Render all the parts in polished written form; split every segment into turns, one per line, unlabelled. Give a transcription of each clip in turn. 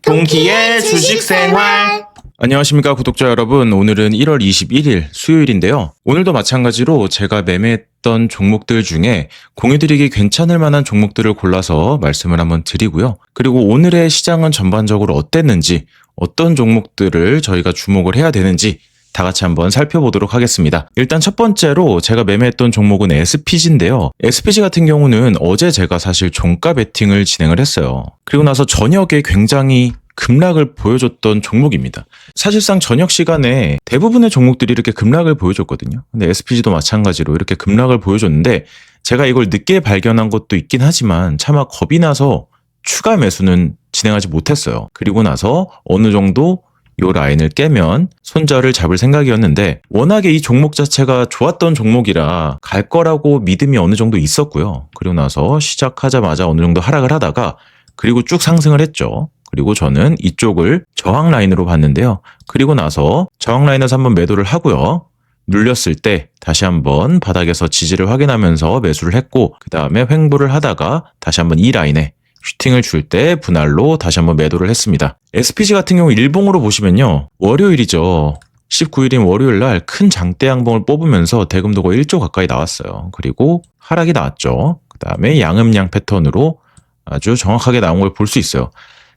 동키의 주식생활. 안녕하십니까 구독자 여러분. 오늘은 1월 21일 수요일인데요. 오늘도 마찬가지로 제가 매매했던 종목들 중에 공유드리기 괜찮을 만한 종목들을 골라서 말씀을 한번 드리고요. 그리고 오늘의 시장은 전반적으로 어땠는지, 어떤 종목들을 저희가 주목을 해야 되는지 다 같이 한번 살펴보도록 하겠습니다. 일단 첫 번째로 제가 매매했던 종목은 SPG인데요. SPG 같은 경우는 어제 제가 사실 종가 베팅을 진행을 했어요. 그리고 나서 저녁에 굉장히 급락을 보여줬던 종목입니다. 사실상 저녁 시간에 대부분의 종목들이 이렇게 급락을 보여줬거든요. 근데 SPG도 마찬가지로 이렇게 급락을 보여줬는데 제가 이걸 늦게 발견한 것도 있긴 하지만 차마 겁이 나서 추가 매수는 진행하지 못했어요. 그리고 나서 어느 정도 요 라인을 깨면 손절을 잡을 생각이었는데 워낙에 이 종목 자체가 좋았던 종목이라 갈 거라고 믿음이 어느 정도 있었고요. 그리고 나서 시작하자마자 어느 정도 하락을 하다가 그리고 쭉 상승을 했죠. 그리고 저는 이쪽을 저항 라인으로 봤는데요. 그리고 나서 저항 라인에서 한번 매도를 하고요. 눌렸을 때 다시 한번 바닥에서 지지를 확인하면서 매수를 했고 그 다음에 횡보를 하다가 다시 한번 이 라인에 슈팅을 줄 때 분할로 다시 한번 매도를 했습니다. SPG 같은 경우 일봉으로 보시면요. 월요일이죠. 19일인 월요일 날 큰 장대 양봉을 뽑으면서 대금도 거의 1조 가까이 나왔어요. 그리고 하락이 나왔죠. 그 다음에 양음양 패턴으로 아주 정확하게 나온 걸 볼 수 있어요.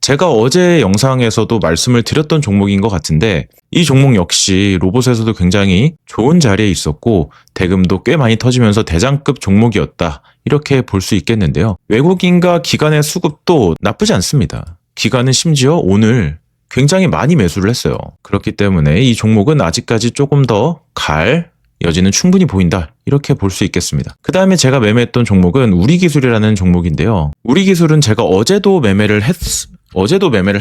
제가 어제 영상에서도 말씀을 드렸던 종목인 것 같은데 이 종목 역시 로봇에서도 굉장히 좋은 자리에 있었고 대금도 꽤 많이 터지면서 대장급 종목이었다. 이렇게 볼 수 있겠는데요. 외국인과 기관의 수급도 나쁘지 않습니다. 기관은 심지어 오늘 굉장히 많이 매수를 했어요. 그렇기 때문에 이 종목은 아직까지 조금 더 갈 여지는 충분히 보인다. 이렇게 볼 수 있겠습니다. 그 다음에 제가 매매했던 종목은 우리기술이라는 종목인데요. 우리기술은 제가 어제도 매매를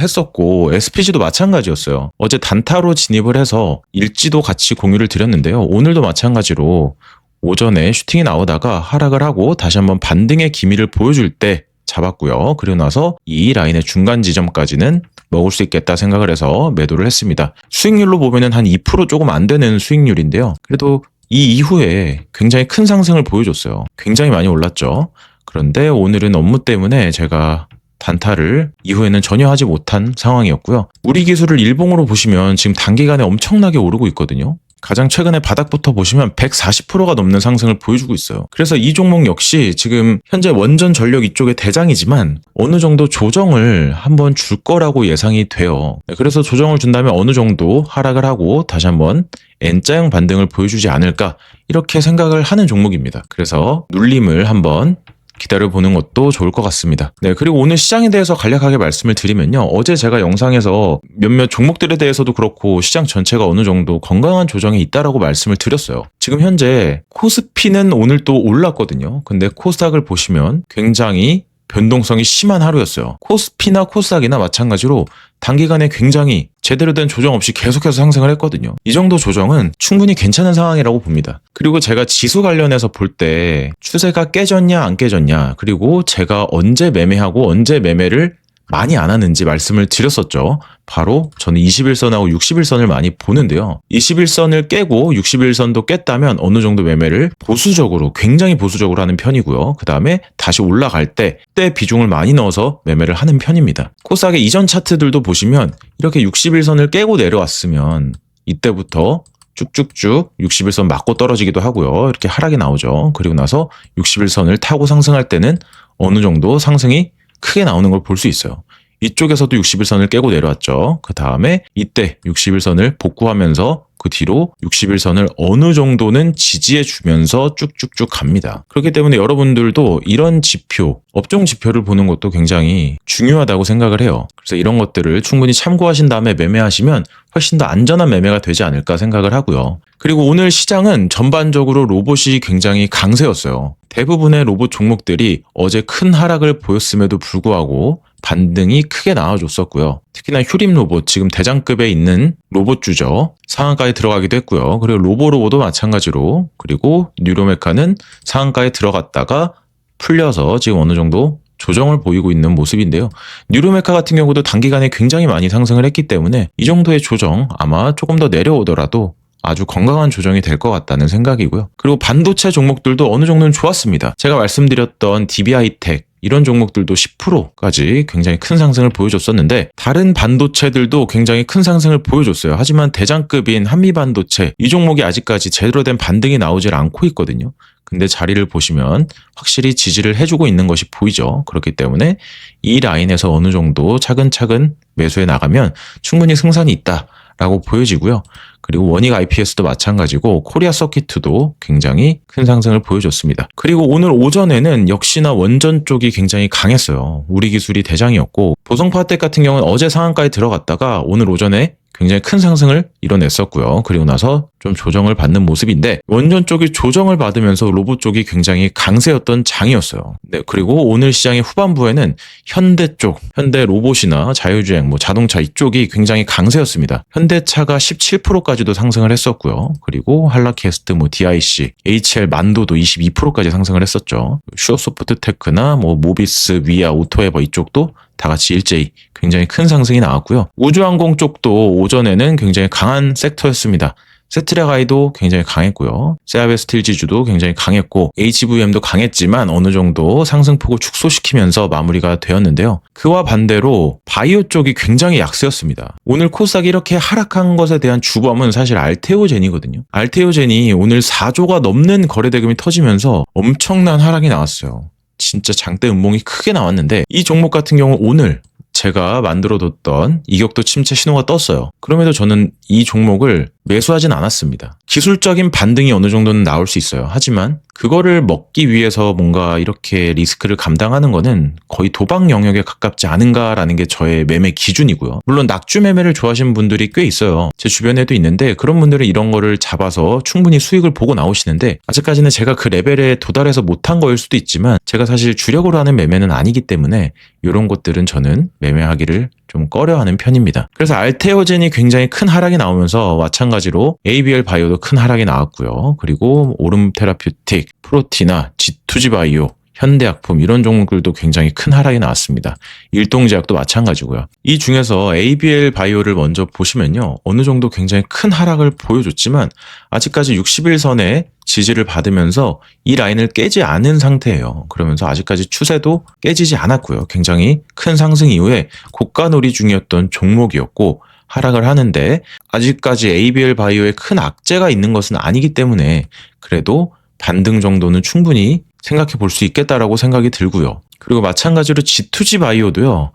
했었고 SPG도 마찬가지였어요. 어제 단타로 진입을 해서 일지도 같이 공유를 드렸는데요. 오늘도 마찬가지로 오전에 슈팅이 나오다가 하락을 하고 다시 한번 반등의 기미를 보여줄 때 잡았고요. 그리고 나서 이 라인의 중간 지점까지는 먹을 수 있겠다 생각을 해서 매도를 했습니다. 수익률로 보면은 한 2% 조금 안 되는 수익률인데요. 그래도 이 이후에 굉장히 큰 상승을 보여줬어요. 굉장히 많이 올랐죠. 그런데 오늘은 업무 때문에 제가 단타를 이후에는 전혀 하지 못한 상황이었고요. 우리 기술을 일봉으로 보시면 지금 단기간에 엄청나게 오르고 있거든요. 가장 최근에 바닥부터 보시면 140%가 넘는 상승을 보여주고 있어요. 그래서 이 종목 역시 지금 현재 원전 전력 이쪽의 대장이지만 어느 정도 조정을 한번 줄 거라고 예상이 돼요. 그래서 조정을 준다면 어느 정도 하락을 하고 다시 한번 N자형 반등을 보여주지 않을까 이렇게 생각을 하는 종목입니다. 그래서 눌림을 한번 기다려보는 것도 좋을 것 같습니다. 네, 그리고 오늘 시장에 대해서 간략하게 말씀을 드리면요. 어제 제가 영상에서 몇몇 종목들에 대해서도 그렇고 시장 전체가 어느 정도 건강한 조정이 있다라고 말씀을 드렸어요. 지금 현재 코스피는 오늘 또 올랐거든요. 근데 코스닥을 보시면 굉장히 변동성이 심한 하루였어요. 코스피나 코스닥이나 마찬가지로 단기간에 굉장히 제대로 된 조정 없이 계속해서 상승을 했거든요. 이 정도 조정은 충분히 괜찮은 상황이라고 봅니다. 그리고 제가 지수 관련해서 볼 때 추세가 깨졌냐 안 깨졌냐 그리고 제가 언제 매매하고 언제 매매를 많이 안 하는지 말씀을 드렸었죠. 바로 저는 21선하고 61선을 많이 보는데요. 21선을 깨고 61선도 깼다면 어느 정도 매매를 보수적으로 굉장히 보수적으로 하는 편이고요. 그 다음에 다시 올라갈 때 비중을 많이 넣어서 매매를 하는 편입니다. 코스닥의 이전 차트들도 보시면 이렇게 61선을 깨고 내려왔으면 이때부터 쭉쭉쭉 61선 맞고 떨어지기도 하고요. 이렇게 하락이 나오죠. 그리고 나서 61선을 타고 상승할 때는 어느 정도 상승이 크게 나오는 걸 볼 수 있어요. 이쪽에서도 61선을 깨고 내려왔죠. 그 다음에 이때 61선을 복구하면서 그 뒤로 61선을 어느 정도는 지지해 주면서 쭉쭉쭉 갑니다. 그렇기 때문에 여러분들도 이런 지표, 업종 지표를 보는 것도 굉장히 중요하다고 생각을 해요. 그래서 이런 것들을 충분히 참고하신 다음에 매매하시면 훨씬 더 안전한 매매가 되지 않을까 생각을 하고요. 그리고 오늘 시장은 전반적으로 로봇이 굉장히 강세였어요. 대부분의 로봇 종목들이 어제 큰 하락을 보였음에도 불구하고 반등이 크게 나와줬었고요. 특히나 휴림 로봇, 지금 대장급에 있는 로봇주죠. 상한가에 들어가기도 했고요. 그리고 로보로보도 마찬가지로, 그리고 뉴로메카는 상한가에 들어갔다가 풀려서 지금 어느 정도 조정을 보이고 있는 모습인데요. 뉴로메카 같은 경우도 단기간에 굉장히 많이 상승을 했기 때문에 이 정도의 조정 아마 조금 더 내려오더라도 아주 건강한 조정이 될 것 같다는 생각이고요. 그리고 반도체 종목들도 어느 정도는 좋았습니다. 제가 말씀드렸던 DB하이텍 이런 종목들도 10%까지 굉장히 큰 상승을 보여줬었는데 다른 반도체들도 굉장히 큰 상승을 보여줬어요. 하지만 대장급인 한미반도체 이 종목이 아직까지 제대로 된 반등이 나오질 않고 있거든요. 근데 자리를 보시면 확실히 지지를 해주고 있는 것이 보이죠. 그렇기 때문에 이 라인에서 어느 정도 차근차근 매수해 나가면 충분히 승산이 있다라고 보여지고요. 그리고 원익 IPS도 마찬가지고 코리아 서키트도 굉장히 큰 상승을 보여줬습니다. 그리고 오늘 오전에는 역시나 원전 쪽이 굉장히 강했어요. 우리 기술이 대장이었고 보성파텍 같은 경우는 어제 상한가에 들어갔다가 오늘 오전에 굉장히 큰 상승을 이뤄냈었고요. 그리고 나서 좀 조정을 받는 모습인데 원전 쪽이 조정을 받으면서 로봇 쪽이 굉장히 강세였던 장이었어요. 네, 그리고 오늘 시장의 후반부에는 현대 쪽, 현대 로봇이나 자율주행, 자동차 이쪽이 굉장히 강세였습니다. 현대차가 17%까지도 상승을 했었고요. 그리고 한라캐스트, DIC, HL 만도도 22%까지 상승을 했었죠. 슈어소프트테크나 모비스, 위아, 오토에버 이쪽도 다 같이 일제히 굉장히 큰 상승이 나왔고요. 우주항공 쪽도 오전에는 굉장히 강한 섹터였습니다. 세트라가이도 굉장히 강했고요. 세아베스틸 지주도 굉장히 강했고 HVM도 강했지만 어느 정도 상승폭을 축소시키면서 마무리가 되었는데요. 그와 반대로 바이오 쪽이 굉장히 약세였습니다. 오늘 코스닥이 이렇게 하락한 것에 대한 주범은 사실 알테오젠이거든요. 알테오젠이 오늘 4조가 넘는 거래대금이 터지면서 엄청난 하락이 나왔어요. 진짜 장대 음봉이 크게 나왔는데 이 종목 같은 경우 오늘 제가 만들어뒀던 이격도 침체 신호가 떴어요. 그럼에도 저는 이 종목을 매수하진 않았습니다. 기술적인 반등이 어느 정도는 나올 수 있어요. 하지만 그거를 먹기 위해서 뭔가 이렇게 리스크를 감당하는 거는 거의 도박 영역에 가깝지 않은가라는 게 저의 매매 기준이고요. 물론 낙주 매매를 좋아하시는 분들이 꽤 있어요. 제 주변에도 있는데 그런 분들은 이런 거를 잡아서 충분히 수익을 보고 나오시는데 아직까지는 제가 그 레벨에 도달해서 못한 거일 수도 있지만 제가 사실 주력으로 하는 매매는 아니기 때문에 이런 것들은 저는 매매하기를 좀 꺼려하는 편입니다. 그래서 알테오젠이 굉장히 큰 하락이 나오면서 마찬가지로 ABL 바이오도 큰 하락이 나왔고요. 그리고 오름 테라퓨틱, 프로티나, G2G 바이오, 현대약품 이런 종목들도 굉장히 큰 하락이 나왔습니다. 일동제약도 마찬가지고요. 이 중에서 ABL 바이오를 먼저 보시면요. 어느 정도 굉장히 큰 하락을 보여줬지만 아직까지 60일선에 지지를 받으면서 이 라인을 깨지 않은 상태예요. 그러면서 아직까지 추세도 깨지지 않았고요. 굉장히 큰 상승 이후에 고가놀이 중이었던 종목이었고 하락을 하는데 아직까지 ABL 바이오에 큰 악재가 있는 것은 아니기 때문에 그래도 반등 정도는 충분히 생각해 볼 수 있겠다라고 생각이 들고요. 그리고 마찬가지로 G2G 바이오도요.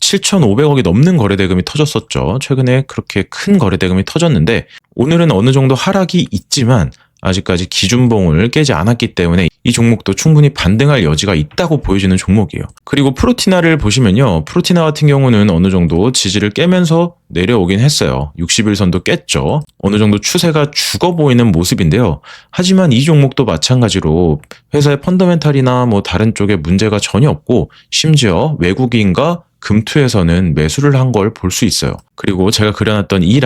7,500억이 넘는 거래대금이 터졌었죠. 최근에 그렇게 큰 거래대금이 터졌는데 오늘은 어느 정도 하락이 있지만 아직까지 기준봉을 깨지 않았기 때문에 이 종목도 충분히 반등할 여지가 있다고 보여지는 종목이에요. 그리고 프로티나를 보시면요. 프로티나 같은 경우는 어느 정도 지지를 깨면서 내려오긴 했어요. 60일선도 깼죠. 어느 정도 추세가 죽어 보이는 모습인데요. 하지만 이 종목도 마찬가지로 회사의 펀더멘탈이나 다른 쪽에 문제가 전혀 없고 심지어 외국인과 금투에서는 매수를 한 걸 볼 수 있어요. 그리고 제가 그려놨던 이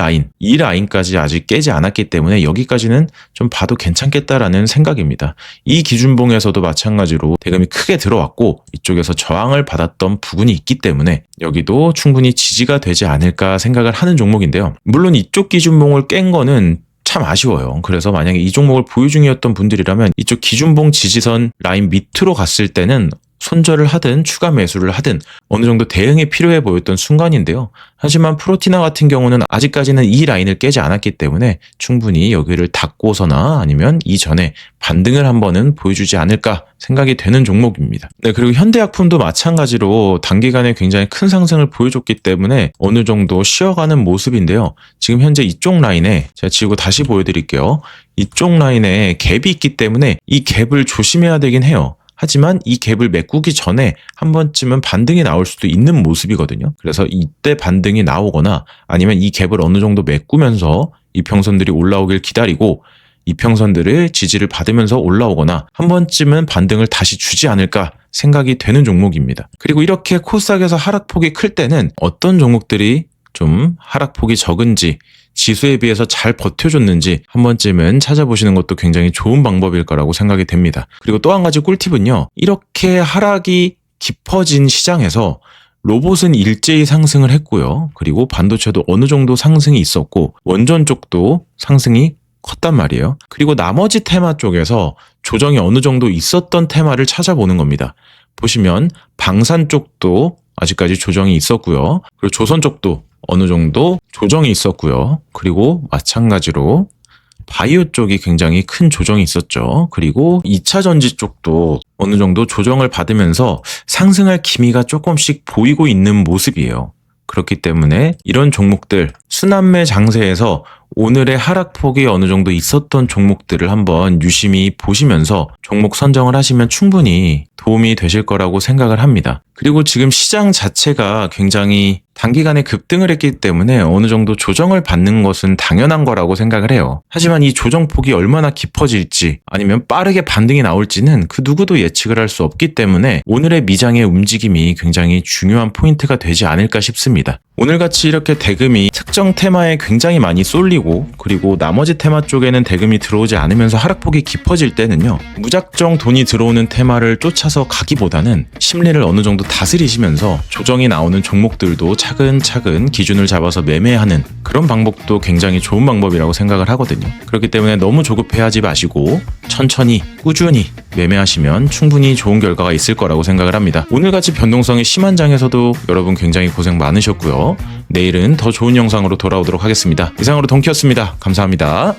라인까지 아직 깨지 않았기 때문에 여기까지는 좀 봐도 괜찮겠다라는 생각입니다. 이 기준봉에서도 마찬가지로 대금이 크게 들어왔고 이쪽에서 저항을 받았던 부분이 있기 때문에 여기도 충분히 지지가 되지 않을까 생각을 하는 종목인데요. 물론 이쪽 기준봉을 깬 거는 참 아쉬워요. 그래서 만약에 이 종목을 보유 중이었던 분들이라면 이쪽 기준봉 지지선 라인 밑으로 갔을 때는 손절을 하든 추가 매수를 하든 어느 정도 대응이 필요해 보였던 순간인데요. 하지만 프로티나 같은 경우는 아직까지는 이 라인을 깨지 않았기 때문에 충분히 여기를 닫고서나 아니면 이전에 반등을 한번은 보여주지 않을까 생각이 되는 종목입니다. 네, 그리고 현대약품도 마찬가지로 단기간에 굉장히 큰 상승을 보여줬기 때문에 어느 정도 쉬어가는 모습인데요. 지금 현재 이쪽 라인에 제가 지우고 다시 보여드릴게요. 이쪽 라인에 갭이 있기 때문에 이 갭을 조심해야 되긴 해요. 하지만 이 갭을 메꾸기 전에 한 번쯤은 반등이 나올 수도 있는 모습이거든요. 그래서 이때 반등이 나오거나 아니면 이 갭을 어느 정도 메꾸면서 이평선들이 올라오길 기다리고 이평선들을 지지를 받으면서 올라오거나 한 번쯤은 반등을 다시 주지 않을까 생각이 되는 종목입니다. 그리고 이렇게 코스닥에서 하락폭이 클 때는 어떤 종목들이 좀 하락폭이 적은지 지수에 비해서 잘 버텨줬는지 한 번쯤은 찾아보시는 것도 굉장히 좋은 방법일 거라고 생각이 됩니다. 그리고 또 한 가지 꿀팁은요. 이렇게 하락이 깊어진 시장에서 로봇은 일제히 상승을 했고요. 그리고 반도체도 어느 정도 상승이 있었고 원전 쪽도 상승이 컸단 말이에요. 그리고 나머지 테마 쪽에서 조정이 어느 정도 있었던 테마를 찾아보는 겁니다. 보시면 방산 쪽도 아직까지 조정이 있었고요. 그리고 조선 쪽도 어느 정도 조정이 있었고요. 그리고 마찬가지로 바이오 쪽이 굉장히 큰 조정이 있었죠. 그리고 2차 전지 쪽도 어느 정도 조정을 받으면서 상승할 기미가 조금씩 보이고 있는 모습이에요. 그렇기 때문에 이런 종목들 순환매 장세에서 오늘의 하락폭이 어느 정도 있었던 종목들을 한번 유심히 보시면서 종목 선정을 하시면 충분히 도움이 되실 거라고 생각을 합니다. 그리고 지금 시장 자체가 굉장히 단기간에 급등을 했기 때문에 어느 정도 조정을 받는 것은 당연한 거라고 생각을 해요. 하지만 이 조정폭이 얼마나 깊어질지 아니면 빠르게 반등이 나올지는 그 누구도 예측을 할 수 없기 때문에 오늘의 미장의 움직임이 굉장히 중요한 포인트가 되지 않을까 싶습니다. 오늘같이 이렇게 대금이 특정 테마에 굉장히 많이 쏠리고 그리고 나머지 테마 쪽에는 대금이 들어오지 않으면서 하락폭이 깊어질 때는요. 무작정 돈이 들어오는 테마를 쫓아서 가기보다는 심리를 어느 정도 다스리시면서 조정이 나오는 종목들도 차근차근 기준을 잡아서 매매하는 그런 방법도 굉장히 좋은 방법이라고 생각을 하거든요. 그렇기 때문에 너무 조급해하지 마시고 천천히 꾸준히 매매하시면 충분히 좋은 결과가 있을 거라고 생각을 합니다. 오늘같이 변동성이 심한 장에서도 여러분 굉장히 고생 많으셨고요. 내일은 더 좋은 영상으로 돌아오도록 하겠습니다. 이상으로 동키였습니다. 감사합니다.